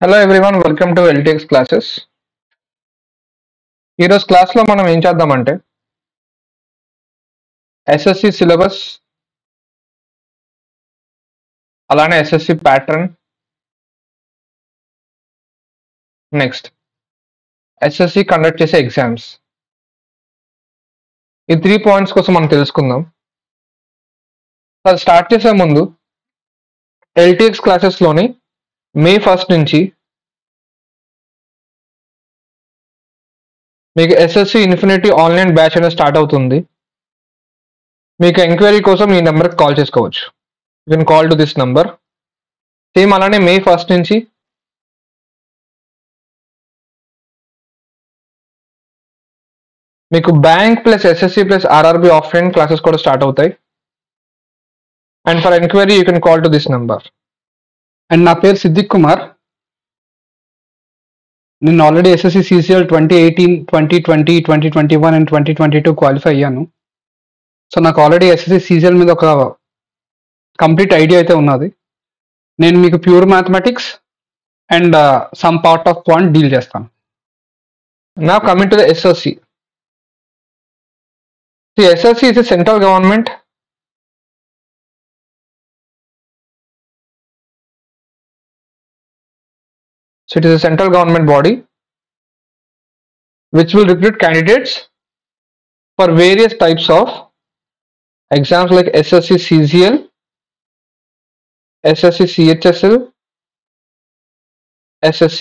Hello everyone, welcome to LTX classes. ఈరోజు క్లాస్లో మనం ఏం చేద్దామంటే ఎస్ఎస్సి సిలబస్, అలానే SSC pattern, next SSC conduct చేసే ఎగ్జామ్స్, ఈ 3 పాయింట్స్ కోసం మనం తెలుసుకుందాం. అది స్టార్ట్ చేసే ముందు ఎల్టీఎక్స్ క్లాసెస్లోని మే 1 నుంచి మీకు ఎస్ఎస్సి ఇన్ఫినిటీ ఆన్లైన్ బ్యాచ్ అనేది స్టార్ట్ అవుతుంది. మీకు ఎంక్వైరీ కోసం ఈ నెంబర్కి కాల్ చేసుకోవచ్చు. You can call to this number. Same అలానే మే 1 నుంచి మీకు bank plus SSC plus RRB offline classes కూడా స్టార్ట్ అవుతాయి. And for enquiry you can call to this number. And నా పేరు సిద్దిక్ కుమార్. నేను already SSC CCL 2018, 2020, 2021 and 2022 qualify అయ్యాను. సో నాకు ఆల్రెడీ ఎస్ఎస్సి సిసిఎల్ మీద ఒక కంప్లీట్ ఐడియా అయితే ఉన్నది. నేను మీకు pure mathematics and some part of quant deal చేస్తాను. Now coming to the SSC. The SSC is a central government so it is a central government body which will recruit candidates for various types of exams like SSC CGL, SSC CHSL, SSC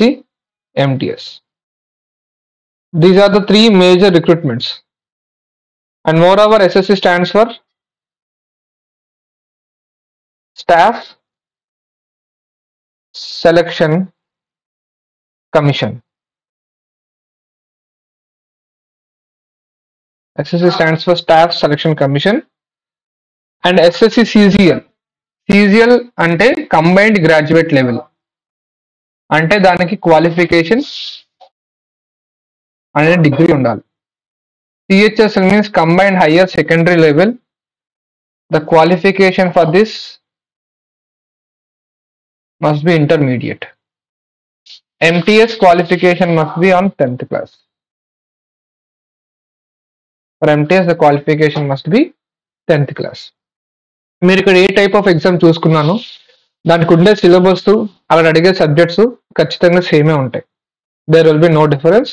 MTS. These are the 3 major recruitments. And moreover, SSC stands for Staff Selection Commission. SSC stands for Staff Selection Commission. And SSC CGL. CGL అంటే Combined Graduate Level. అంటే దానికి qualification అనే degree ఉండాలి. CHSL means Combined Higher Secondary Level. The qualification for this must be intermediate. MTS qualification must be on 10th class. For MTS the qualification must be 10th class. మీరు ఇక్కడ ఏ type of exam చూసుకున్నాను, దానికి ఉండే syllabus అక్కడ అడిగే subjects ఖచ్చితంగా సేమే ఉంటాయి. There will be no difference,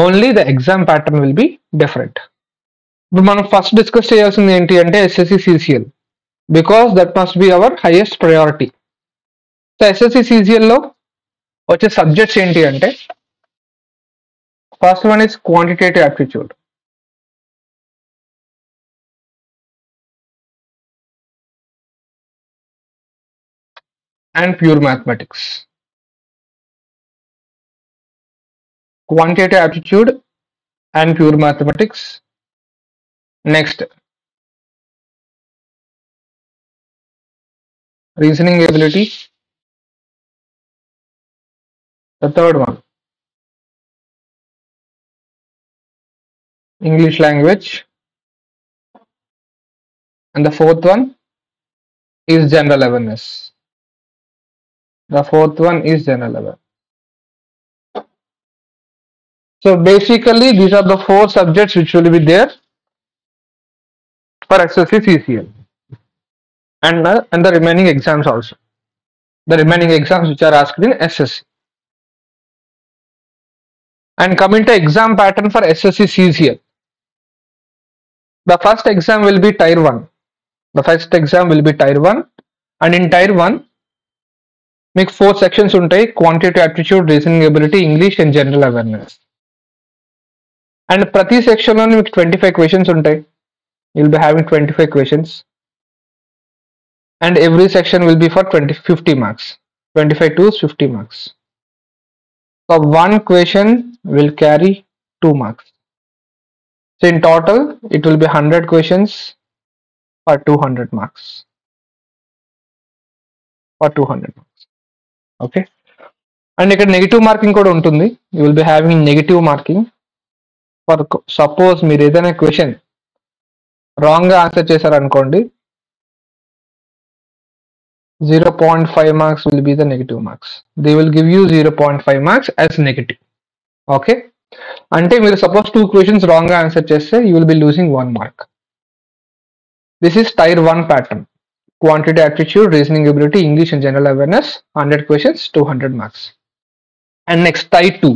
only the exam pattern will be different. ఇప్పుడు మనం ఫస్ట్ డిస్కస్ చేయాల్సింది ఏంటి అంటే SSC CGL, because that must be our highest priority. So SSC సిసిఎల్లో వచ్చే సబ్జెక్ట్స్ ఏంటి అంటే first one is quantitative aptitude. And pure mathematics. Quantitative aptitude and pure mathematics. Next, reasoning ability. The third one, English language. And the fourth one is general awareness. The fourth one is general awareness. So basically these are the 4 subjects which will be there for SSC CCL and the remaining exams also. The remaining exams which are asked in SSC. And coming to exam pattern for SSC CCL. The first exam will be Tier 1. The first exam will be Tier 1. And in Tier 1, మీకు 4 sections ఉంటాయి: quantitative aptitude, reasoning ability, English and general awareness. And ప్రతి సెక్షన్లో మీకు 25 questions ఉంటాయి. You will be having 25 questions and every section will be for 50 marks, 25 to 50 marks. So 1 question will carry 2 marks. So in total it will B 100 questions for 200 marks. Okay. And ఇక్కడ negative marking కూడా ఉంటుంది. You will be having negative marking for suppose మీరు ఏదైనా question రాంగ్గా answer చేశారనుకోండి, 0.5 marks will be the negative marks. They will give you 0.5 marks as negative. Okay, అంటే మీరు suppose 2 questions wrong గా ఆన్సర్ చేస్తే you will be losing 1 mark. This is tier 1 pattern. Quantity aptitude, reasoning ability, English and general awareness, 100 questions, 200 marks. And next tier 2.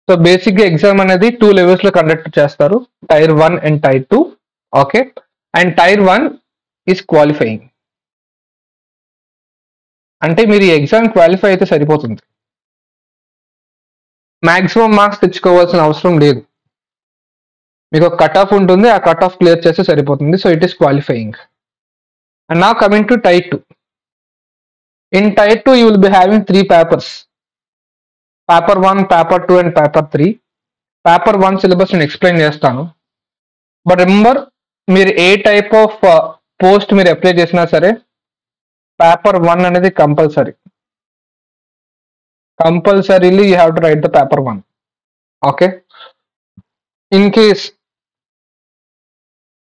So basic గా exam అనేది 2 levels లో conduct చేస్తారు, tier 1 and tier 2. Okay, and tier 1 is qualifying. అంటే మీరు ఈ exam qualify అయితే సరిపోతుంది, maximum marks తెచ్చుకోవాల్సిన అవసరం లేదు. మీకు ఒక కట్ ఆఫ్ ఉంటుంది, ఆ కట్ ఆఫ్ క్లియర్ చేస్తే సరిపోతుంది. So it is qualifying. And now coming to tier 2. In tier 2 you will be having 3 papers, paper 1, paper 2 and paper 3. Paper 1 syllabus నేను ఎక్స్ప్లెయిన్ చేస్తాను. బట్ రిమెంబర్, మీరు ఏ టైప్ ఆఫ్ పోస్ట్ మీరు apply చేసినా సరే paper 1 అనేది compulsorily you have to write the paper 1. Okay, in case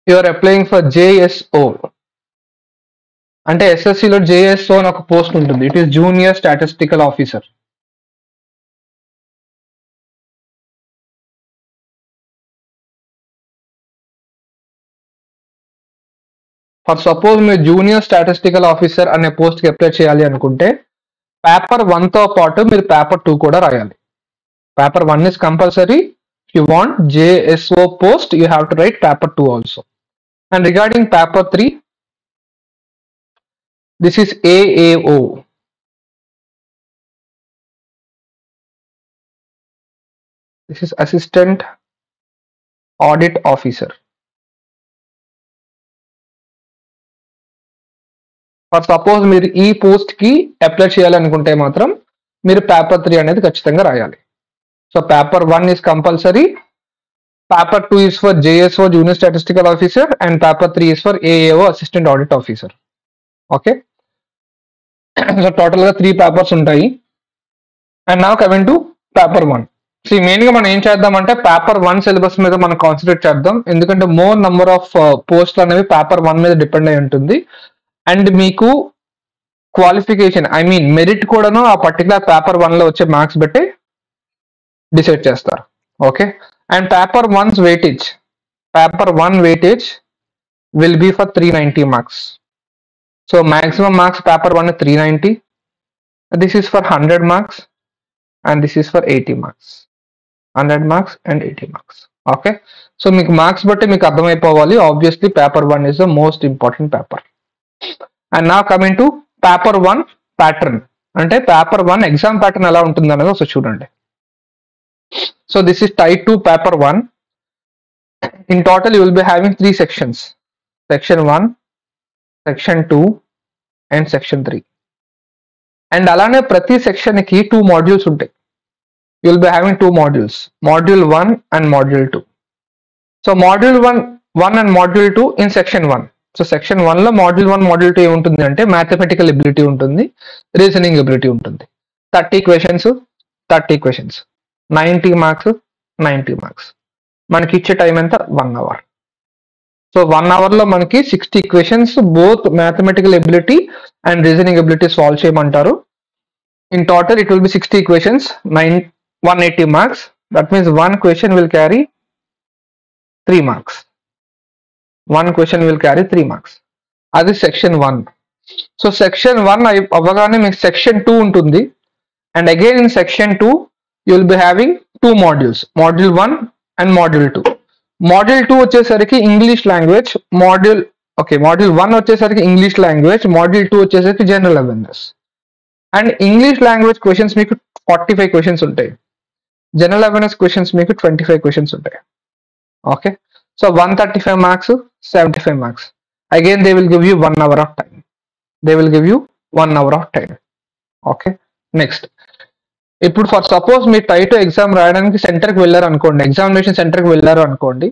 you are applying for JSO, అంటే ఎస్ఎస్సిలో JSO అని ఒక పోస్ట్ ఉంటుంది. It is junior statistical officer. For suppose మీరు జూనియర్ స్టాటిస్టికల్ ఆఫీసర్ అనే పోస్ట్కి అప్లై చేయాలి అనుకుంటే పేపర్ 1తో పాటు మీరు పేపర్ 2 కూడా రాయాలి. Paper 1 is compulsory. If you want JSO post, you have to write paper 2 also. And regarding paper 3, this is AAO. This is Assistant Audit Officer. For suppose మీరు ఈ పోస్ట్ కి apply చేయాలనుకుంటే మాత్రం మీరు పేపర్ 3 అనేది ఖచ్చితంగా రాయాలి. So paper 1 is compulsory, paper 2 is for JSO Junior Statistical Officer and paper 3 is for AAO Assistant Audit Officer. Okay, so total గా 3 పేపర్స్ ఉంటాయి. And now coming to paper 1. So main గా మనం ఏం చేద్దామంటే paper 1 syllabus మీద మనం concentrate చేద్దాం, ఎందుకంటే మోర్ నంబర్ ఆఫ్ పోస్టులు అనేవి పేపర్ 1 మీద డిపెండ్ అయి ఉంటుంది. అండ్ మీకు క్వాలిఫికేషన్, ఐ మీన్ మెరిట్ కూడాను ఆ పర్టికులర్ పేపర్ 1 లో వచ్చే మార్క్స్ బట్టి డిసైడ్ చేస్తారు. Okay, and paper 1's weightage, paper 1 weightage will be for 390 marks. So maximum marks paper 1 390. This is for 100 marks and this is for 80 marks. 100 marks and 80 marks. Okay, so మీకు marks బట్టి మీకు అర్థమైపోవాలి. Obviously paper 1 is the most important paper. And నా coming to paper 1 pattern, అంటే paper 1 exam pattern ఎలా ఉంటుంది అనేది ఒకసారి చూడండి. So this is tier 2 paper 1. In total you will be having 3 sections, section 1, section 2 and section 3. And అలానే ప్రతి section కి 2 మాడ్యూల్స్ ఉంటాయి. You will be having 2 modules, module 1 and module 2. So module 1 and module 2 in section 1. So section 1 లో module 1 module 2 ఏముంటుంది అంటే mathematical ability ఉంటుంది, reasoning ability ఉంటుంది. 30 questions, 90 marks, 90 marks. మనకి ఇచ్చే టైం ఎంత? 1 అవర్. సో 1 అవర్ లో మనకి 60 questions both mathematical ability and reasoning ability solve చేయమంటారు. In total it will be 60 questions, 180 marks. That means 1 question will carry 3 marks. 1 question will carry 3 marks. అది section 1. So section 1 అవ్వగానే మీకు section 2 ఉంటుంది. And again in section 2 you will be having 2 modules, module 1 and module 2. Module 2 వచ్చేసరికి English language, module 1 వచ్చేసరికి English language, module 2 వచ్చేసరికి general awareness. And English language questions మీకు 45 questions ఉంటాయి, general awareness questions మీకు 25 questions ఉంటాయి. Okay, so 135 marks, 75 marks. Again they will give you 1 hour of time. Okay, next. ఇప్పుడు for suppose మీరు tyre 2 exam రాయడానికి సెంటర్కి వెళ్ళారు అనుకోండి, ఎగ్జామినేషన్ సెంటర్కి వెళ్ళారు అనుకోండి.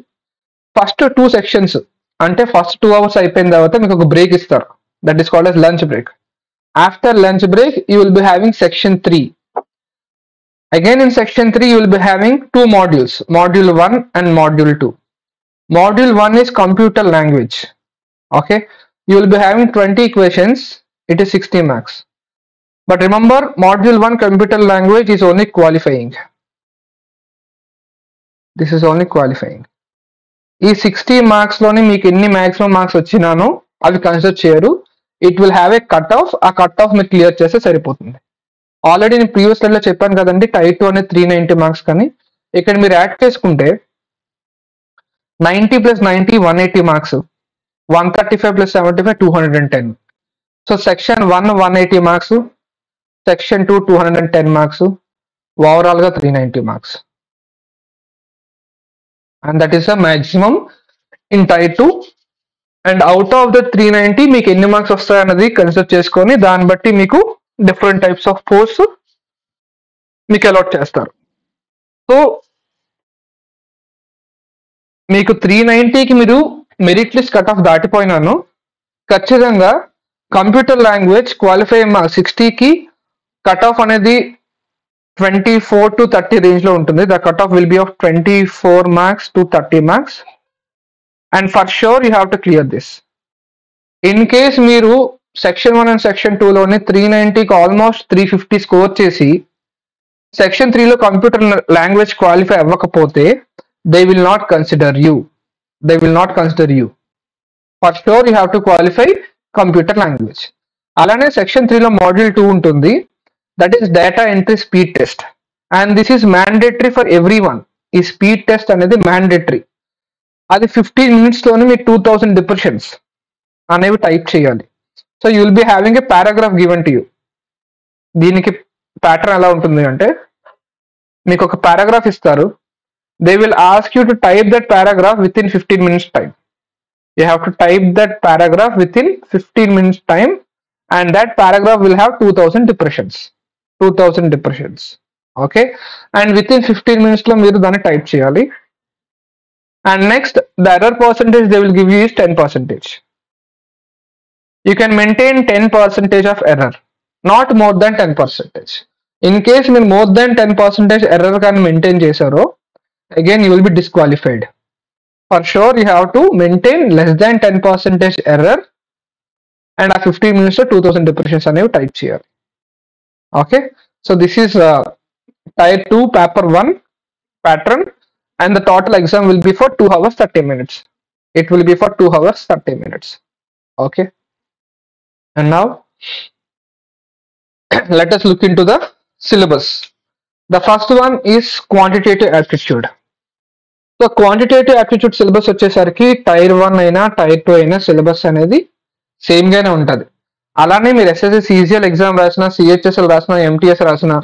ఫస్ట్ 2 సెక్షన్స్ అంటే ఫస్ట్ 2 hours అయిపోయిన తర్వాత మీకు ఒక బ్రేక్ ఇస్తారు, that is called as lunch break. After lunch break you will be having section 3. Again in section 3 you will be having 2 modules, module 1 and module 2. Module 1 is computer language. Okay, you will be having 20 questions It is 60 marks. But remember, module 1 computer language is only qualifying. This is only qualifying. ఈ 60 marks లోని మీకు ఎన్ని maximum marks వచ్చినానో అవి consider చేయరు. It will have a cut off. ఆ cut off మీరు clear చేస్తే సరిపోతుంది. ఆల్రెడీ నేను ప్రీవియస్ స్లైడ్ లో చెప్పాను కదండి, టైర్ 2 అనేది 390 మార్క్స్ కానీ ఇక్కడ మీరు యాడ్ చేసుకుంటే 90 + 90 180 marks, 135 + 75 210. So section 1 180 marks, section 2 210 marks, overall గా 390 marks. And that is the maximum in Tier 2. And out of the 390 మీకు ఎన్ని మార్క్స్ వస్తాయన్నది కన్సిడర్ చేసుకొని దాన్ని బట్టి మీకు డిఫరెంట్ టైప్స్ ఆఫ్ పోస్ట్ మీకు అలాట్ చేస్తారు. సో మీకు 390కి మీరు మెరిట్ లిస్ట్ కట్ ఆఫ్ దాటిపోయినాను, ఖచ్చితంగా కంప్యూటర్ లాంగ్వేజ్ క్వాలిఫై 60కి కట్ ఆఫ్ అనేది 24 to 30 రేంజ్ లో ఉంటుంది. The cut off will be of 24 marks to 30 marks. And for sure you have to clear this. In case మీరు సెక్షన్ 1 అండ్ సెక్షన్ 2లోని 390కి almost 350 score చేసి section 3లో computer language qualify అవ్వకపోతే they will not consider you. For sure you have to qualify computer language. అలానే section 3లో module 2 ఉంటుంది, that is data entry speed test. And this is mandatory for every one. ఈ speed test అనేది mandatory. అది 15 minutes లోనే మీరు 2000 depressions అనేవి type చేయాలి. So you will be having a paragraph given to you. దీనికి pattern ఎలా ఉంటుంది అంటే, మీకు ఒక పారాగ్రాఫ్ ఇస్తారు, they will ask you to type that paragraph with in 15 minutes time. You have to type that paragraph with in 15 minutes time, and that paragraph will have 2000 depressions. Okay, and with in 15 minutes లో మీరు దాన్ని type చేయాలి. And next, the error percentage they will give you is 10%. You can maintain 10% of error, not more than 10%. In case you more than 10% error can maintain chesaro, again you will be disqualified. For sure you have to maintain less than 10% error, and a 15 minutes to 2000 depressions అనేవి type చేయాలి. Okay, so this is Tier 2 paper 1 pattern. And the total exam will be for 2 hours 30 minutes. It will be for 2 hours 30 minutes. Okay. And now let us look into the syllabus. The first one is quantitative aptitude. So quantitative aptitude syllabus వచ్చేసరికి Tier 1 అయినా Tier 2 అయినా syllabus అనేది same గానే ఉంటుంది. అలానే మీరు SSC CGL exam రాసినా, CHSL రాసినా, ఎంటీఎస్ రాసినా,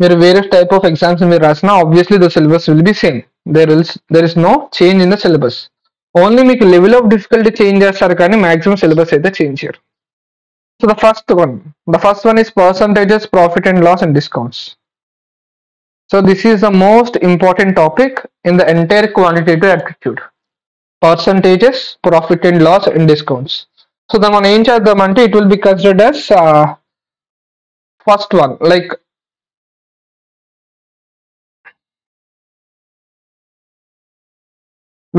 మీరు వేరియస్ టైప్ ఆఫ్ ఎగ్జామ్స్ మీరు రాసినా obviously the syllabus will B same. There is no change in the syllabus. Only మీకు లెవెల్ ఆఫ్ డిఫికల్టీ చేంజ్ చేస్తారు కానీ మాక్సిమం సిలబస్ అయితే చేంజ్ చేయరు. So the first one is percentages, profit and loss and discounts. So this is the most important topic in the entire quantitative aptitude. Percentages, profit and loss and discounts. So then మనం ఏం చేద్దామంటే it will be considered as first one, like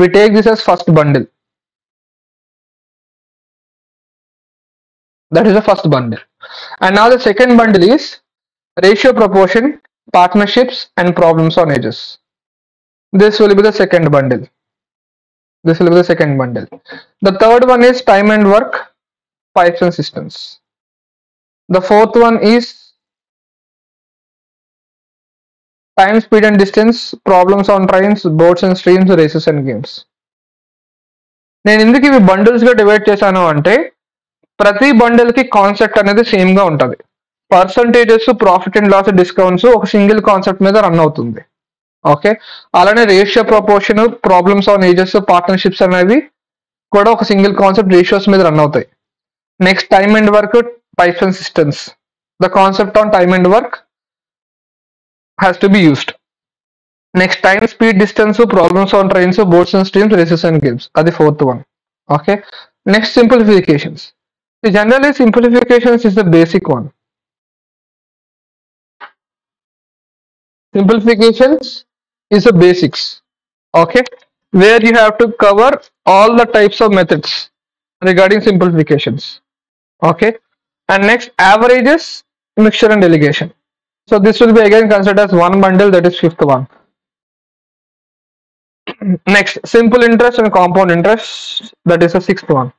we take this as first bundle. That is the first bundle. And now the second bundle is ratio, proportion, partnerships and problems on edges. This will be the second bundle. The third one is time and work, pipes and systems. The fourth one is time, speed and distance, problems on trains, boats and streams, races and games. నేను ఎందుకు ఇవి bundles గా divide చేశాను అంటే ప్రతి bundle కి concept అనేది same గా ఉంటుంది. Percentages, profit and loss, discounts ఒక సింగిల్ కాన్సెప్ట్ మీద రన్ అవుతుంది. ఓకే, అలానే ratio, proportion, problems on ages, partnerships అనేవి కూడా ఒక సింగిల్ కాన్సెప్ట్ రేషియోస్ మీద రన్ అవుతాయి. Next time and work, pipes and systems. The concept on time and work has to be used. Next, time, speed, distance, problems on trains, boats and streams, races and games. That's the fourth one. Okay. Next, simplifications. So generally, simplifications is the basic one. Simplifications is the basics. Okay, where you have to cover all the types of methods regarding simplifications. Okay, And next, averages, mixture and delegation. So this will be again considered as one bundle, that is fifth one. Next, simple interest and compound interest, that is the sixth one.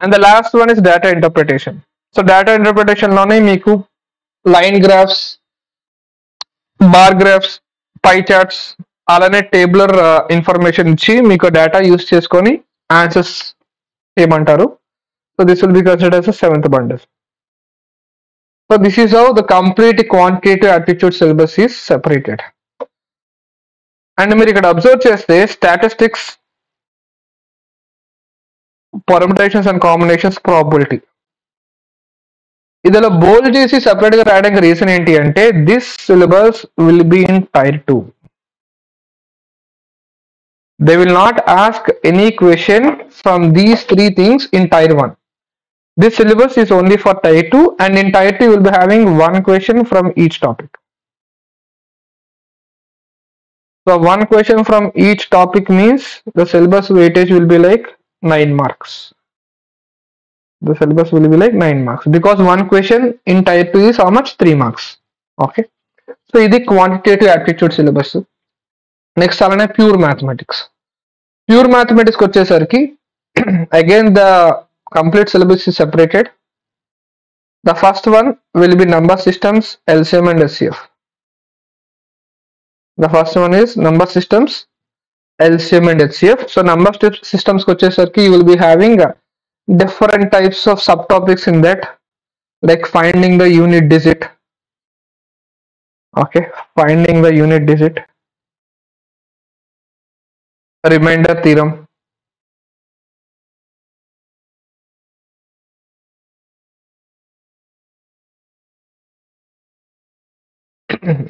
And the last one is data interpretation. So data interpretation లోనే మీకు line graphs, bar graphs, పై charts, అలానే tabular information ఇచ్చి మీకు data use చేసుకొని answers ఏమంటారు. So this will be considered as a seventh bundle. So this is how the complete quantitative aptitude syllabus is separated. And మీరు ఇక్కడ observe చేస్తే statistics, permutations and combinations, probability, ఇందులో bold చేసి separate గా రాయడానికి reason ఏంటి అంటే this syllabus will be in tier 2. They will not ask any question from these 3 things in tier 1. This syllabus is only for tier 2, and in tier 2 you will be having one question from each topic. So one question from each topic means the syllabus weightage will be like 9 marks. The syllabus will be like 9 marks because one question in tier 2 is how much? 3 marks. Okay. So this is quantitative aptitude syllabus. Next alane pure mathematics. Pure mathematics kochesariki again the complete syllabus is separated. The first one will be number systems, LCM and SCF. The first one is number systems, LCM and HCF. So number systems kochesariki you will be having different types of subtopics in that, like finding the unit digit. Okay, finding the unit digit, remainder theorem,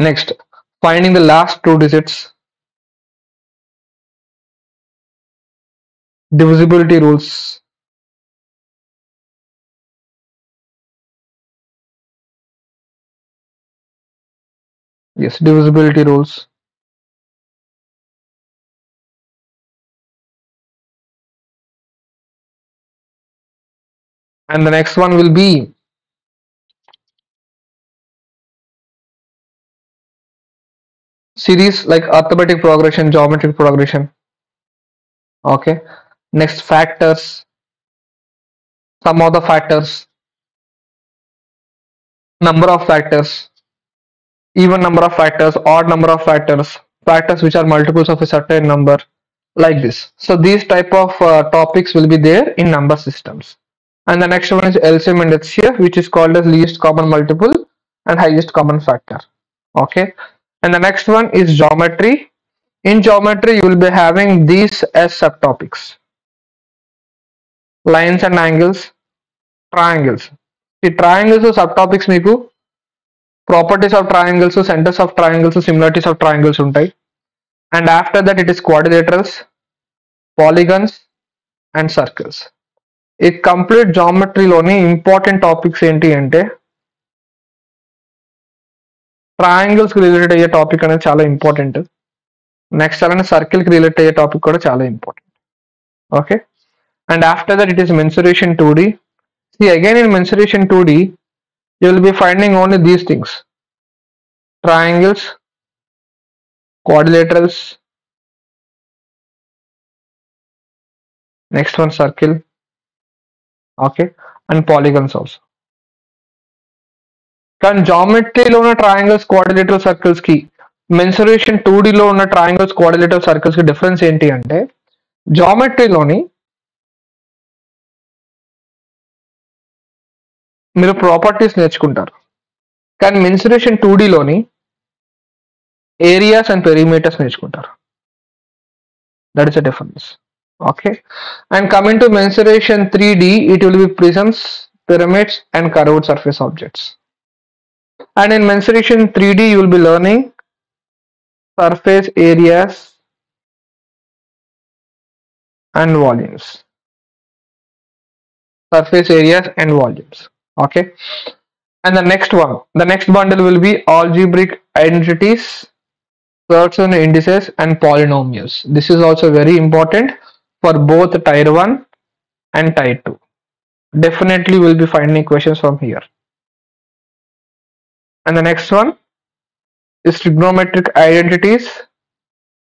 next finding the last 2 digits, divisibility rules, yes, divisibility rules, and the next one will be series like arithmetic progression, geometric progression. Okay, next factors, sum of the factors, number of factors, even number of factors, odd number of factors, factors which are multiples of a certain number, like this. So these type of topics will be there in number systems. And the next one is LCM and HCF, which is called as least common multiple and highest common factor. Okay, and the next one is geometry. In geometry you will be having these as subtopics: lines and angles, triangles. The triangles subtopics meeku properties of triangles, centers of triangles, similarities of triangles ఉంటాయి. And after that it is quadrilaterals, polygons and circles. ఈ complete జామెట్రీలోని important topics ఏంటి అంటే triangles కి related అయ్యే topic అనేది చాలా important. Next అలానే సర్కిల్ కి రిలేటెడ్ అయ్యే టాపిక్ కూడా చాలా important. Okay, and after that it is mensuration 2D. See, again in mensuration 2D you will be finding only these things: triangles, quadrilaterals, next one circle, okay, and polygons also. కానీ జామెట్రీలో ఉన్న triangles, quadrilateral circles కి mensuration 2D లో ఉన్న triangles, quadrilateral circles కి difference ఏంటి అంటే జామెట్రీలోని మీరు properties నేర్చుకుంటారు, కానీ మెన్సురేషన్ 2D లోని ఏరియాస్ అండ్ పెరిమీటర్స్ నేర్చుకుంటారు. That is the difference. Okay, and coming to mensuration 3D it will be prisms, pyramids and curved surface objects. And in mensuration 3D you will be learning surface areas and volumes. Surface areas and volumes. Okay, and the next one, the next bundle will be algebraic identities, Pearson indices and polynomials. This is also very important for both tier 1 and tier 2. Definitely will be finding questions from here. And the next one is trigonometric identities,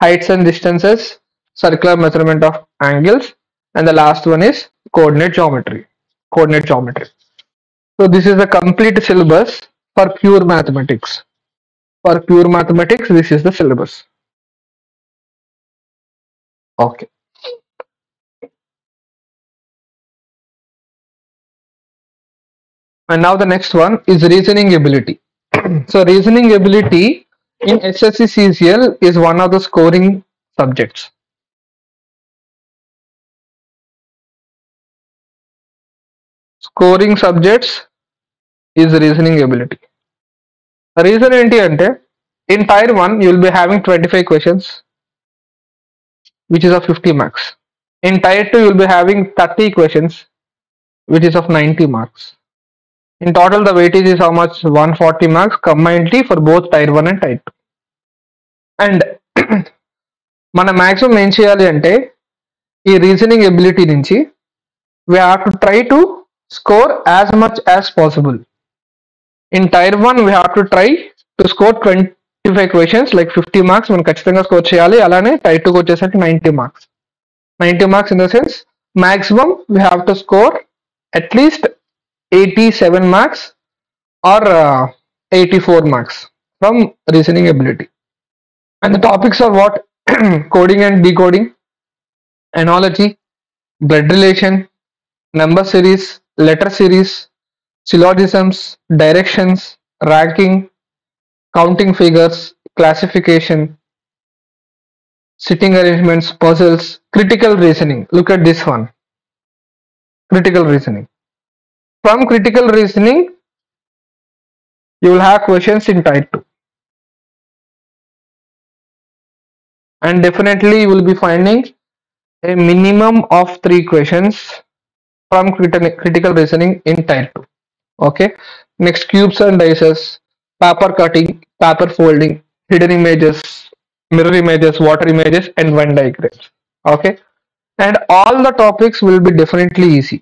heights and distances, circular measurement of angles, and the last one is coordinate geometry. Coordinate geometry. So this is the complete syllabus for pure mathematics. For pure mathematics, this is the syllabus. Okay. And now the next one is reasoning ability. So reasoning ability in SSC CCL is one of the scoring subjects. Scoring subjects is reasoning ability. Reason ఏంటి అంటే in tier 1 you will be having 25 questions which is of 50 marks. In tier 2 you will be having 30 questions which is of 90 marks. In total the weightage is how much? 140 marks combinedly for both tier 1 and tier 2. And మన maximum ఏం చేయాలి అంటే ఈ reasoning ability నుంచి we have to try to score as much as possible. In tier 1 we have to try to score 25 questions like 50 marks మనం ఖచ్చితంగా score చేయాలి. అలానే tier 2 కి వచ్చేసరికి 90 marks. 90 marks in the sense maximum we have to score at least 87 marks or 84 marks from reasoning ability. And the topics are what? Coding and decoding, analogy, blood relation, number series, letter series, syllogisms, directions, ranking, counting figures, classification, sitting arrangements, puzzles, critical reasoning. Look at this one. Critical reasoning. From critical reasoning, you will have questions in type 2. And definitely you will be finding a minimum of 3 questions from critical reasoning in type 2. Okay. Next, cubes and dices, paper cutting, paper folding, hidden images, mirror images, water images, and Venn diagrams. Okay. And all the topics will be definitely easy.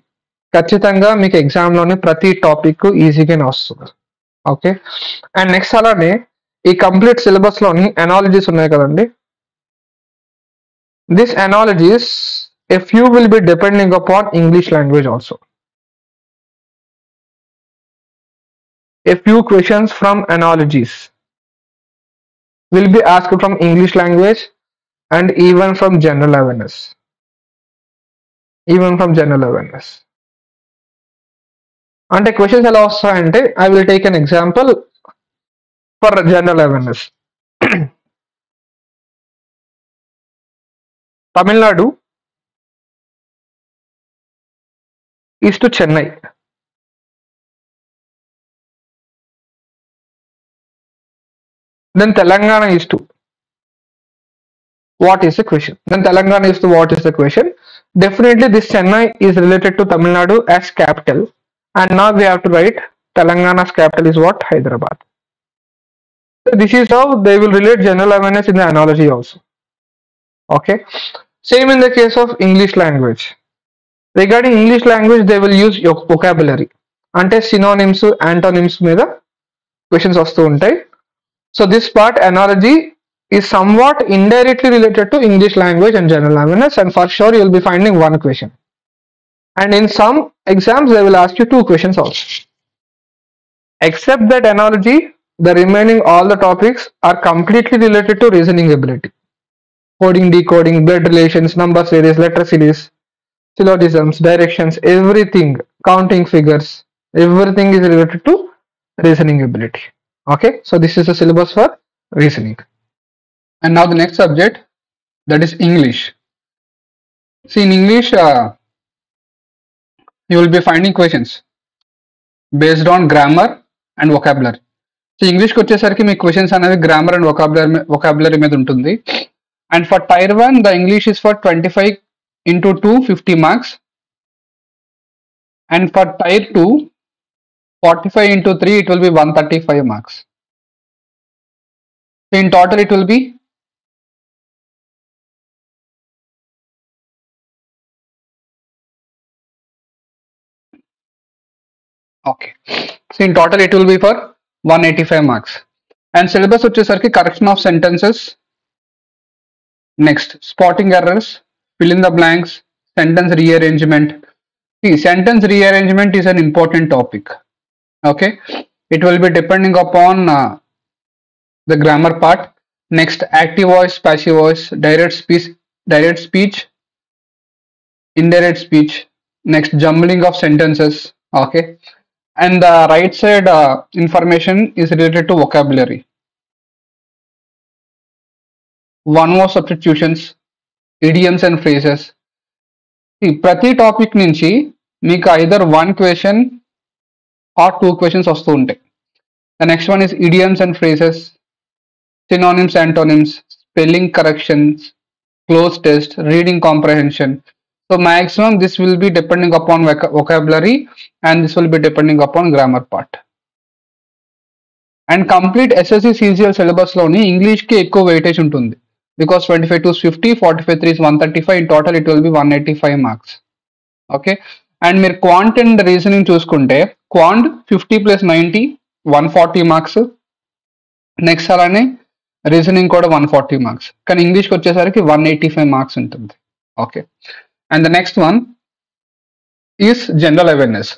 ఖచ్చితంగా మీకు ఎగ్జామ్లోనే ప్రతి topic ఈజీగానే వస్తుంది. Okay. And next అలానే ఈ complete సిలబస్లోని analogies ఉన్నాయి కదండి. This analogies, a few will be depending upon English language also. A few questions from analogies will be asked from English language and even from general awareness. Even from general awareness. అంటే questions ఎలా వస్తాయంటే I will take an example for general awareness. Tamil Nadu is to Chennai. Then Telangana is to. What is the question? Then Telangana is to what is the question? Definitely this Chennai is related to Tamil Nadu as capital. And now we have to write Telangana's capital is what? Hyderabad. So this is how they will relate general awareness in the analogy also. Okay. Same in the case of English language. Regarding English language, they will use your vocabulary. Ante synonyms, antonyms మీద questions వస్తూ ఉంటాయి. So this part analogy is somewhat indirectly related to English language and general awareness, and for sure you will be finding one question. And in some exams they will ask you 2 questions also. Except that analogy, the remaining all the topics are completely related to reasoning ability. Coding, decoding, blood relations, number series, letter series, syllogisms, directions, everything, counting figures, everything is related to reasoning ability. Okay, so this is the syllabus for reasoning. And now the next subject, that is English. See, in English you will be finding questions based on grammar and vocabulary. So English కి వచ్చేసరికి మీ questions అనేవి grammar and vocabulary మీద ఉంటుంది. And for tier 1 the English is for 25 into 2 50 marks, and for tier 2 45 into 3 it will be 135 marks. So in total it will be okay. So in total it will be for 185 marks. And syllabus వచ్చేసరికి correction of sentences, next spotting errors, fill in the blanks, sentence rearrangement. See, sentence rearrangement is an important topic. Okay, it will be depending upon the grammar part. Next, active voice, passive voice, direct speech, indirect speech. Next, jumbling of sentences. Okay, and the right side information is related to vocabulary. One more substitutions, idioms and phrases. See, ప్రతి topic నుంచి మీకు either 1 question are 2 questions వస్తూ ఉంటాయి. The next one is idioms and phrases, synonyms, antonyms, spelling corrections, close test, reading comprehension. So maximum this will be depending upon vocabulary and this will be depending upon grammar part. And complete SSC CGL syllabus లోని English కి ఎక్కువ weightage ఉంటుంది. Because 25 2 50, 45 3 135, in total it will B 185 marks. Okay, and మీరు quant and reasoning చూసుకుంటే quant 50 + 90 140 marks. Next అలానే reasoning కూడా 140 marks. కానీ ఇంగ్లీష్కి వచ్చేసరికి 185 మార్క్స్ ఉంటుంది. Okay, and the next one is general awareness.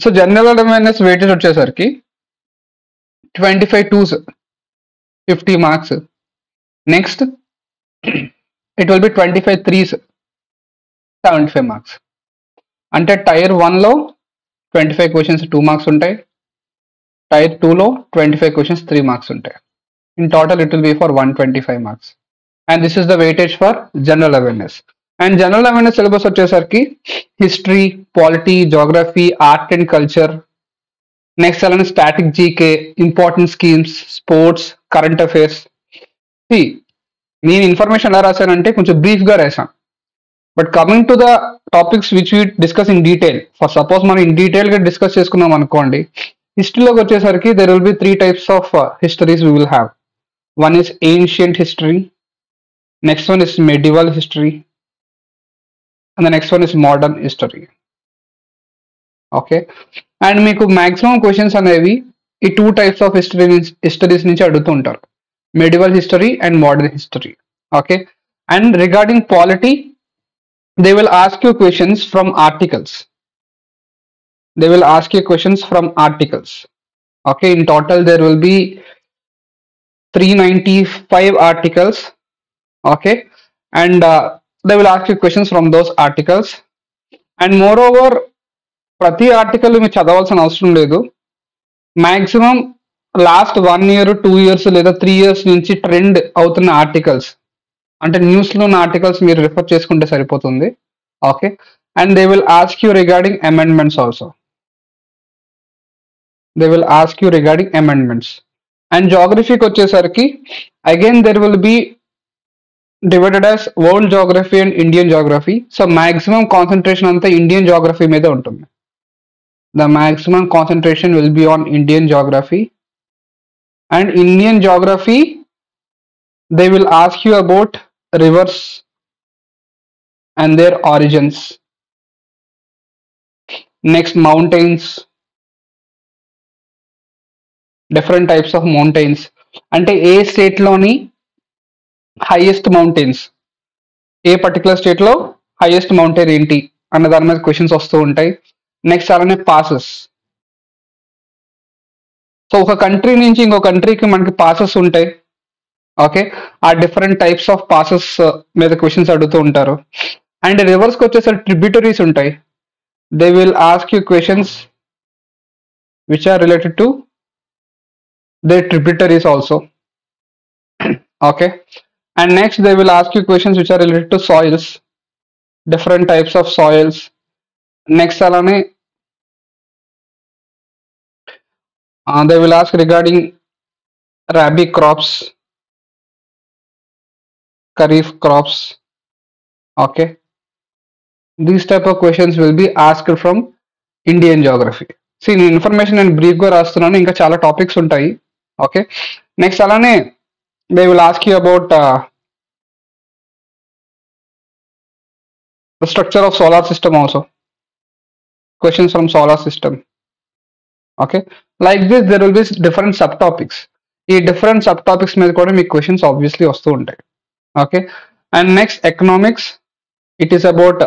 So general awareness weightage వచ్చేసరికి 25 2s 50 marks. Next, it will be 25 3s 75 marks. అంటే tier 1లో 25 క్వశ్చన్స్ 2 మార్క్స్ ఉంటాయి, టైర్ 2లో 25 క్వశ్చన్స్ 3 మార్క్స్ ఉంటాయి. In total it will be for 125 marks. And this is the weightage for general awareness. And general awareness syllabus వచ్చేసరికి history, polity, geography, art and culture, next అలానే static GK, important schemes, sports, current affairs. నేను information ఎలా రాశానంటే కొంచెం బ్రీఫ్గా రాశాను. But coming to the topics which we discuss in detail, for suppose మనం in డీటెయిల్గా డిస్కస్ చేసుకున్నాం అనుకోండి, హిస్టరీలోకి వచ్చేసరికి there will B 3 types of histories we will have. One is ancient history, next one is medieval history, and the next one is modern history. Okay, and మీకు maximum questions అనేవి ఈ 2 types of histories నుంచి అడుగుతూ ఉంటారు, medieval history and modern history. Okay, and regarding polity they will ask you questions from articles. They will ask you questions from articles. Okay, in total there will be 395 articles. Okay, and they will ask you questions from those articles. And moreover, ప్రతి article మీరు చదవాల్సిన అవసరం లేదు. Maximum last 1 year 2 years లేదా 3 years నుంచి trend అవుతున్న articles, అంటే న్యూస్లో ఉన్న ఆర్టికల్స్ మీరు రిఫర్ చేసుకుంటే సరిపోతుంది. Okay, and they will ask you regarding amendments also. They will ask you regarding amendments. And జాగ్రఫీకి వచ్చేసరికి again there will be divided as world geography and Indian geography. So maximum concentration అంతా Indian geography మీద ఉంటుంది. The maximum concentration will be on Indian geography. And Indian geography they will ask you about rivers and their origins. Next, mountains, different types of mountains. అంటే ఏ స్టేట్లోని highest mountains, ఏ particular స్టేట్లో highest mountain ఏంటి అన్న దాని మీద questions వస్తూ ఉంటాయి. Next అలానే passes. So ఒక కంట్రీ నుంచి ఇంకో కంట్రీకి మనకి పాసెస్ ఉంటాయి. ఓకే, ఆ డిఫరెంట్ టైప్స్ ఆఫ్ పాసెస్ మీద క్వశ్చన్స్ అడుగుతూ ఉంటారు. అండ్ రివర్స్కి వచ్చేసరికి ట్రిబ్యూటరీస్ ఉంటాయి. They will ask you questions which are related to the tributaries also. Okay, and next they will ask you questions which are related to soils, different types of soils. Next అలానే they will ask regarding rabi crops, kharif crops. Okay, these type of questions will be asked from Indian geography. See, నేను information నేను బ్రీఫ్గా రాస్తున్నాను, ఇంకా చాలా topics ఉంటాయి. Okay, next అలానే they will ask you about the structure of solar system also, questions from solar system. Okay, like this there will be different sub topics. ఈ different sub topics మీద కూడా మీకు క్వశ్చన్స్ ఆబ్వియస్లీ వస్తూ ఉంటాయి. Okay, and next economics, it is about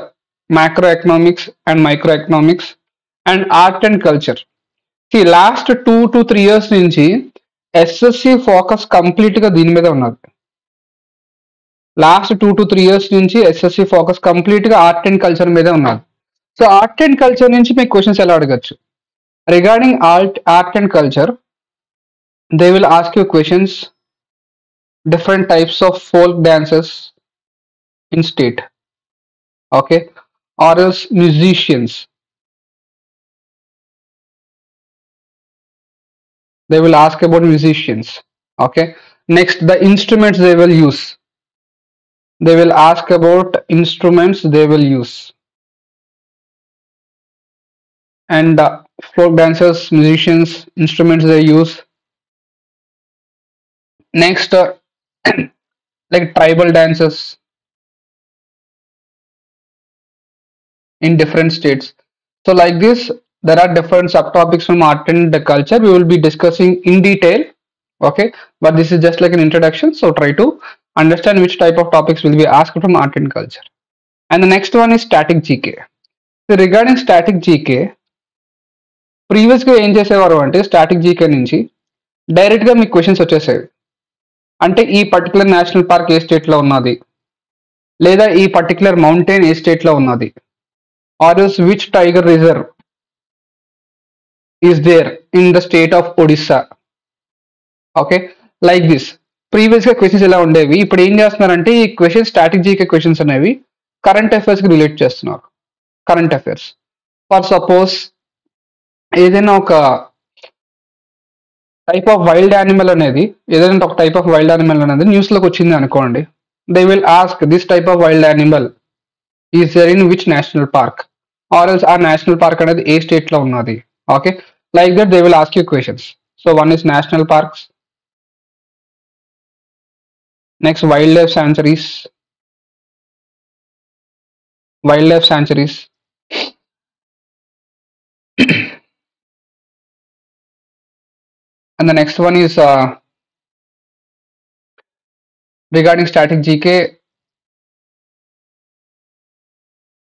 macro economics and micro economics and art and culture. Last 2 to 3 years నుంచి SSC focus complete గా దీని మీద ఉన్నది. లాస్ట్ 2 to 3 years నుంచి ఎస్ఎస్సి ఫోకస్ కంప్లీట్ గా ఆర్ట్ అండ్ కల్చర్ మీద ఉన్నది. So art and culture నుంచి మీకు క్వశ్చన్స్ ఎలా అడగచ్చు? Regarding art and culture, they will ask you questions, different types of folk dances in state, okay, or else musicians. They will ask about musicians, okay. Next, the instruments they will use. They will ask about instruments they will use. And folk dancers, musicians, instruments they use. Next, like tribal dances in different states. So like this, there are different subtopics from art and culture we will be discussing in detail. Okay, but this is just like an introduction, so try to understand which type of topics will be asked from art and culture. And the next one is static GK. So regarding static GK, ప్రీవియస్గా ఏం చేసేవారు అంటే static GK నుంచి డైరెక్ట్గా మీకు questions వచ్చేసేవి. అంటే ఈ particular national park ఏ స్టేట్లో ఉన్నది, లేదా ఈ పర్టికులర్ మౌంటైన్ ఏ స్టేట్లో ఉన్నది, or else which tiger reserve is there in the state of Odisha. Okay, like this ప్రీవియస్గా క్వశ్చన్స్ ఎలా ఉండేవి, ఇప్పుడు ఏం చేస్తున్నారంటే ఈ క్వశ్చన్స్ స్టాటిక్ జీకే క్వశ్చన్స్ అనేవి కరెంట్ అఫైర్స్కి రిలేట్ చేస్తున్నారు. కరెంట్ అఫైర్స్, ఫర్ సపోజ్ ఏదైనా ఒక టైప్ ఆఫ్ వైల్డ్ యానిమల్ అనేది, ఏదైనా ఒక టైప్ ఆఫ్ వైల్డ్ యానిమల్ అనేది న్యూస్లోకి వచ్చింది అనుకోండి, they will ask this type of wild animal is there in which national park, or else ఆ నేషనల్ పార్క్ అనేది ఏ స్టేట్లో ఉన్నది. Okay, like that they will ask you questions. So one is national parks, next wild life sanctuaries, and the next one is regarding static GK,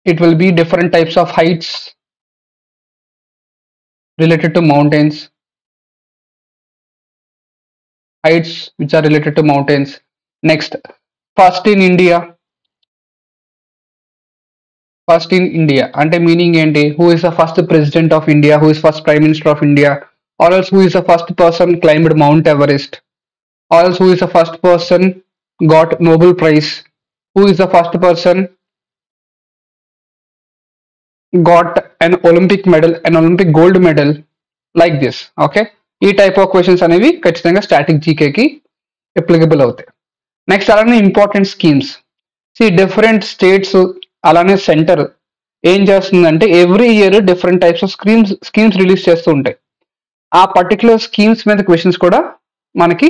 it will be different types of heights related to mountains, which are related to mountains. Next, first in India అంటే meaning ఏంటి, who is the first president of India, who is first prime minister of India, or else who is the first person climbed Mount Everest, or else who is the first person got Nobel Prize, who is the first person got an Olympic medal, an Olympic gold medal, like this. Okay, ఈ type of questions అనేవి ఖచ్చితంగా static జీకేకి applicable అవుతాయి. Next అలానే important schemes, different states అలానే centre ఏం చేస్తుందంటే every year different types of schemes release చేస్తూ ఉంటాయి. ఆ పర్టికులర్ స్కీమ్స్ మీద క్వశ్చన్స్ కూడా మనకి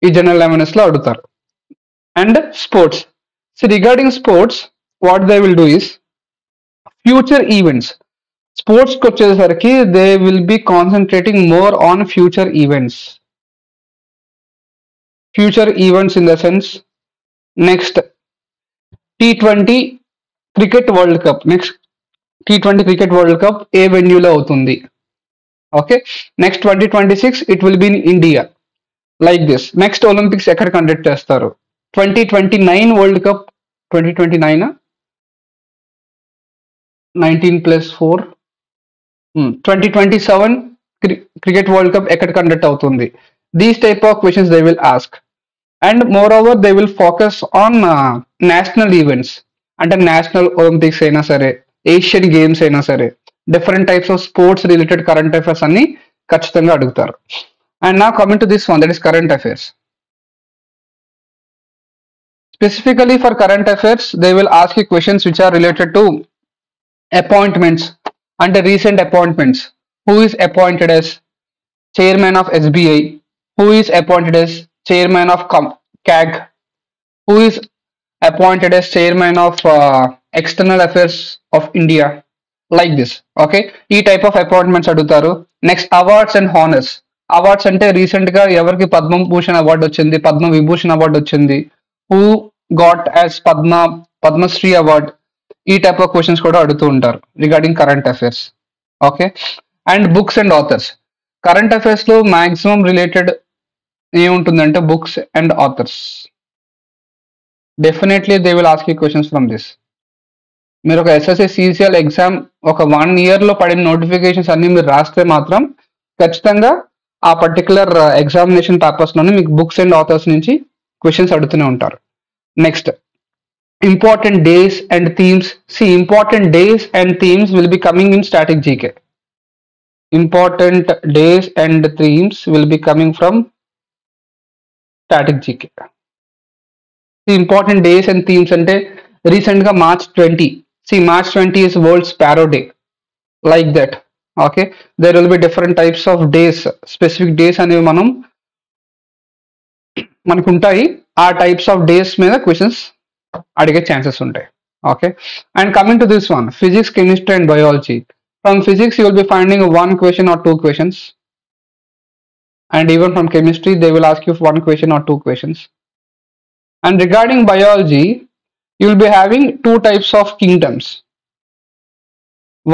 ఈ జనరల్ అవేర్నెస్ లో అడుగుతారు. And sports, regarding sports what they will do is future events. స్పోర్ట్స్కి వచ్చేసరికి they will be concentrating more on future events in the sense. Next T20 cricket world cup, next T20 cricket world cup ఏ వెన్యూలో అవుతుంది. Okay, next 2026 it will be in India, like this. Next Olympics ఎక్కడ conduct చేస్తారు, 2029 world cup, 2029 19+4 2027 cricket world cup ఎక్కడ conduct అవుతుంది. These type of questions they will ask. And more over they will focus on national events, అంటే national Olympics అయినా సరే, Asian games అయినా సరే, different types of sports related current affairs అన్ని ఖచ్చితంగా అడుగుతారు. అండ్ నా coming to this one, that is current affairs. Specifically for current affairs they will ask you questions which are related to appointments, అంటే recent appointments. Who is appointed as chairman of SBI, who is appointed as chairman of CAG, who is appointed as chairman of External Affairs of India, like this. Okay, ఈ type of appointments అడుగుతారు. Next awards and honours. Awards అంటే recent గా ఎవరికి Padma Bhushan award వచ్చింది, Padma Vibhushan award వచ్చింది, who got as Padma Shri award, ఈ type of questions కూడా అడుగుతూ ఉంటారు regarding current affairs. Okay, and books and authors. Current affairs లో మాక్సిమం రిలేటెడ్ ఏముంటుందంటే books and authors. Definitely they will ask you questions from this. మీరు ఒక SSC CGL exam ఒక 1 year లో పడిన నోటిఫికేషన్స్ అన్ని మీరు రాస్తే మాత్రం ఖచ్చితంగా ఆ పర్టికులర్ ఎగ్జామినేషన్ పేపర్స్ లోనే మీకు బుక్స్ అండ్ ఆథర్స్ నుంచి క్వశ్చన్స్ అడుగుతూనే ఉంటారు. Next, important days and themes. See, important days and themes will be coming in static GK. Important days and themes will be coming from static GK. See, important days and themes ante recent ga March 20. See, March 20 is World Sparrow Day. Like that. Okay, there will be different types of days, specific days అనేవి మనకు ఉంటాయి. ఆ types of days మీద questions అడిగే chances ఉంటాయి. Okay, and coming to this one, physics, chemistry and biology. From physics you will B finding 1 question or 2 questions, and even from chemistry they will ask you 1 question or 2 questions. And regarding biology, you will be having 2 types of kingdoms.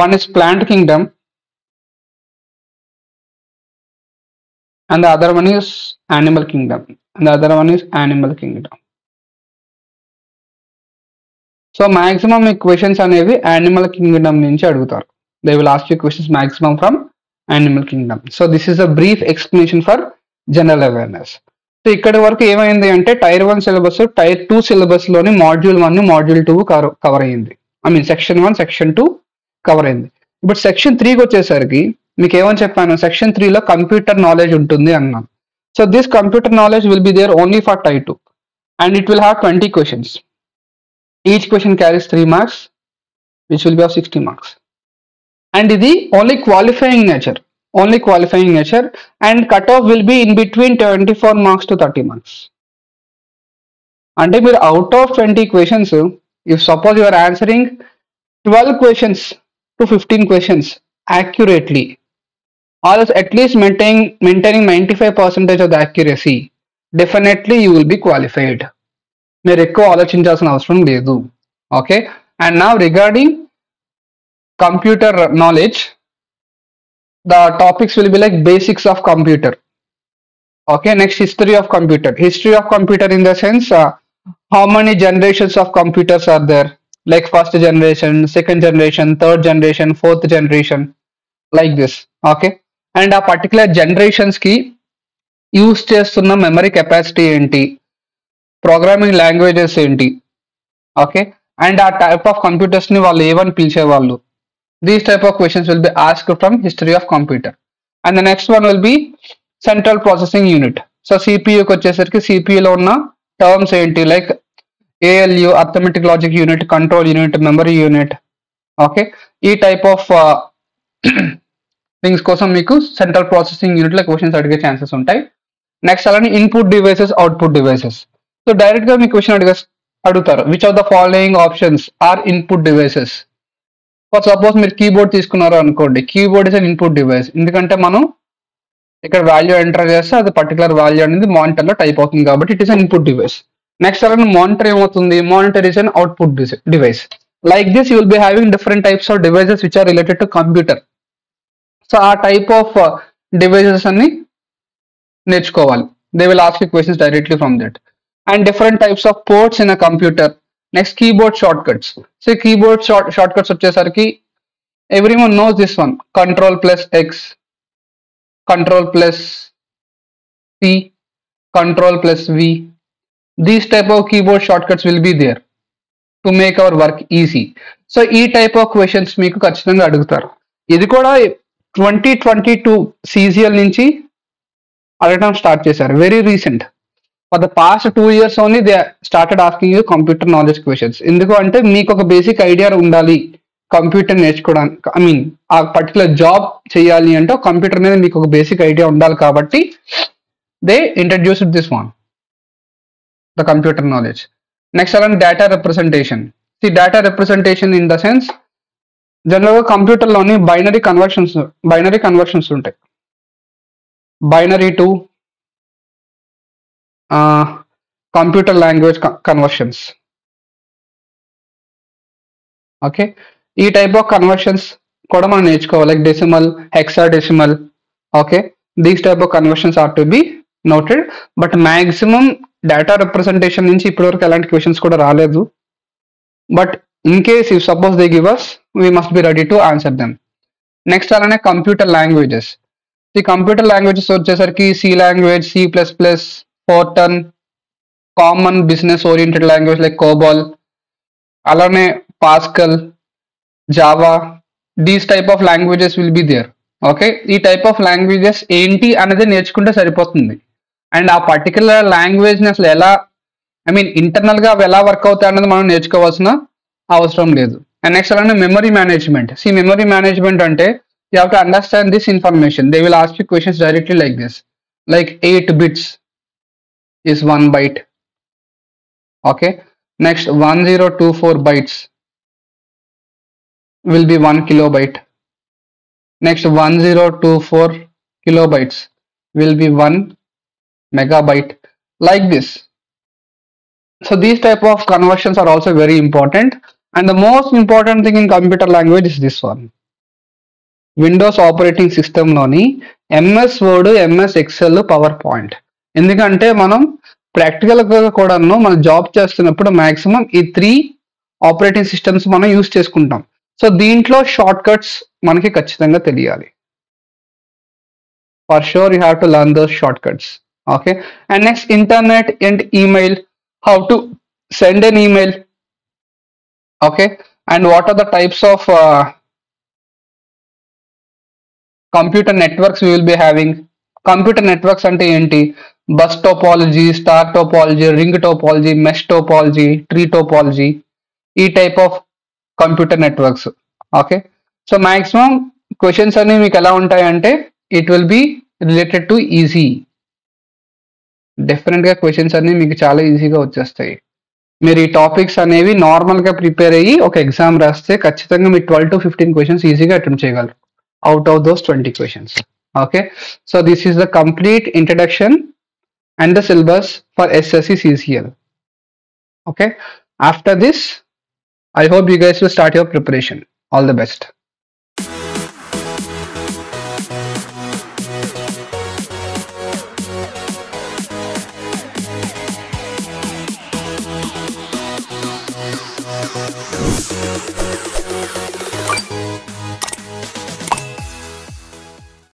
One is plant kingdom and the other one is animal kingdom. So maximum me questions అనేవి animal Kingdom నుంచి అడుగుతారు. They will ask you questions maximum from animal Kingdom. So this is a brief explanation for general awareness. So ఇక్కడి వరకు ఏమైంది అంటే tyre 1 syllabus, tyre 2 syllabus లోని module 1, module 2 cover అయ్యింది. Section 1, section 2 cover అయింది. ఇప్పుడు సెక్షన్ 3కి వచ్చేసరికి మీకు ఏమని చెప్పాను, సెక్షన్ 3లో కంప్యూటర్ నాలెడ్జ్ ఉంటుంది అన్నాను. So this computer knowledge will be there only for tier 2 and it will have 20 questions. Each question carries 3 marks, which will be of 60 marks. And ఇది only qualifying nature, and cutoff will be in between 24 marks to 30 marks. అంటే మీరు out of 20 questions, if suppose you are answering 12 questions to 15 questions accurately, or at least maintaining 95% of the accuracy, definitely you will be qualified. మీరు ఎక్కువ ఆలోచించాల్సిన అవసరం లేదు. Okay, and now regarding computer knowledge, the topics will be like basics of computer. Okay, next history of computer in the sense how many generations of computers are there, like first generation, second generation, third generation, fourth generation, like this. Okay, and ఆ particular generations కి use చేస్తున్న memory capacity ఏంటి, programming languages ఏంటి. Okay, and ఆ type of computers ని వాళ్ళు ఏమని పిలిచేవాళ్ళు. These type of questions will be asked from history of computer. And the next one will be central processing unit. So సిపియుకి వచ్చేసరికి సిపియులో ఉన్న టర్మ్స్ ఏంటి, like ALU, arithmetic logic unit, control unit, memory unit. Okay, ఈ type of things కోసం మీకు central processing unit లో questions అడిగే ఛాన్సెస్ ఉంటాయి. నెక్స్ట్ అలానే input devices, output devices. So direct గా మీ క్వశ్చన్ అడుగుతారు, which of the following options are input devices. For suppose మీరు కీబోర్డ్ తీసుకున్నారు అనుకోండి, keyboard is an input device, ఎందుకంటే మనం ఇక్కడ వాల్యూ ఎంటర్ చేస్తే అది పర్టికులర్ వాల్యూ అనేది మానిటర్ లో టైప్ అవుతుంది కాబట్టి it is an input device. Next అలానే మానిటర్ ఏమవుతుంది, monitor is an output device. Like this you will be having different types of devices which are related to computer. So ఆ type of devices అన్ని నేర్చుకోవాలి. They will ask you questions directly from that. And different types of ports in a computer. Next, keyboard shortcuts. So keyboard shortcuts వచ్చేసరికి everyone knows this one, control plus X, control plus C, control plus V. These type of keyboard shortcuts will be there to make our work easy. So ఈ type of questions మీకు ఖచ్చితంగా అడుగుతారు. ఇది కూడా 2022 CGL నుంచి అడగడం start చేశారు, very recent. For the past 2 years only they started asking you computer knowledge questions. ఎందుకు అంటే మీకు ఒక బేసిక్ ఐడియా ఉండాలి కంప్యూటర్ నేర్చుకోవడానికి, ఆ పర్టికులర్ జాబ్ చేయాలి అంటే కంప్యూటర్ మీద మీకు ఒక బేసిక్ ఐడియా ఉండాలి కాబట్టి they introduced this one, the computer knowledge. Next అలానే data representation. The data representation in the sense జనరల్గా కంప్యూటర్లోని బైనరీ కన్వర్షన్స్ ఉంటాయి. Binary to computer language conversions. Okay, ఈ టైప్ ఆఫ్ కన్వర్షన్స్ కూడా మనం నేర్చుకోవాలి, like decimal, hexadecimal. Okay, these type of conversions are to be noted. But maximum data representation నుంచి ఇప్పటివరకు ఎలాంటి క్వశ్చన్స్ కూడా రాలేదు. But in case if suppose they give us, we must be ready to answer them. Next అలానే computer languages. ఈ computer languages వచ్చేసరికి C language, C++, Fortran, common business oriented language like COBOL, అలానే Pascal, Java. These type of languages will be there. Okay, ఈ type of languages ఏంటి అనేది నేర్చుకుంటే సరిపోతుంది. And ఆ పర్టికులర్ లాంగ్వేజ్ని అసలు ఎలా, ఇంటర్నల్ గా అవి ఎలా వర్క్ అవుతాయి అన్నది మనం నేర్చుకోవాల్సిన అవసరం లేదు. అండ్ నెక్స్ట్ అలానే మెమరీ మేనేజ్మెంట్. మెమరీ మేనేజ్మెంట్ అంటే you have to understand this information. They will ask you questions directly like this, like 8 bits is 1 byte. Okay, next 1024 bytes will be 1 kilobyte. Next 1024 kilobytes will be 1 megabyte, like this. So these type of conversions are also very important. And the most important thing in computer language is this one. Windows operating సిస్టంలోని MS Word, MS Excel, PowerPoint. ఎందుకంటే మనం ప్రాక్టికల్గా కూడాను మనం job చేస్తున్నప్పుడు maximum ఈ 3 operating systems మనం use చేసుకుంటాం. సో దీంట్లో షార్ట్ కట్స్ మనకి ఖచ్చితంగా తెలియాలి. For sure you have to learn those shortcuts. Okay, and next internet and email. How to send an email. Okay, and what are the types of computer networks we will be having. Computer networks అంటే ఏంటి? Bus topology, star topology, ring topology, mesh topology, tree topology, ఈ type of computer networks. Okay, so maximum questions అనేవి మీకు ఎలా ఉంటాయంటే it will be related to easy. డెఫినెట్గా questions అనేవి మీకు చాలా ఈజీగా వచ్చేస్తాయి. మీరు ఈ టాపిక్స్ అనేవి నార్మల్గా ప్రిపేర్ అయ్యి ఒక ఎగ్జామ్ రాస్తే ఖచ్చితంగా మీరు 12 to 15 క్వశ్చన్స్ ఈజీగా అటెంప్ట్ చేయగలరు out of those 20 questions. Okay, so this is the complete introduction and the syllabus for SSC CCL. Okay, after this I hope you guys will start your preparation. All the best.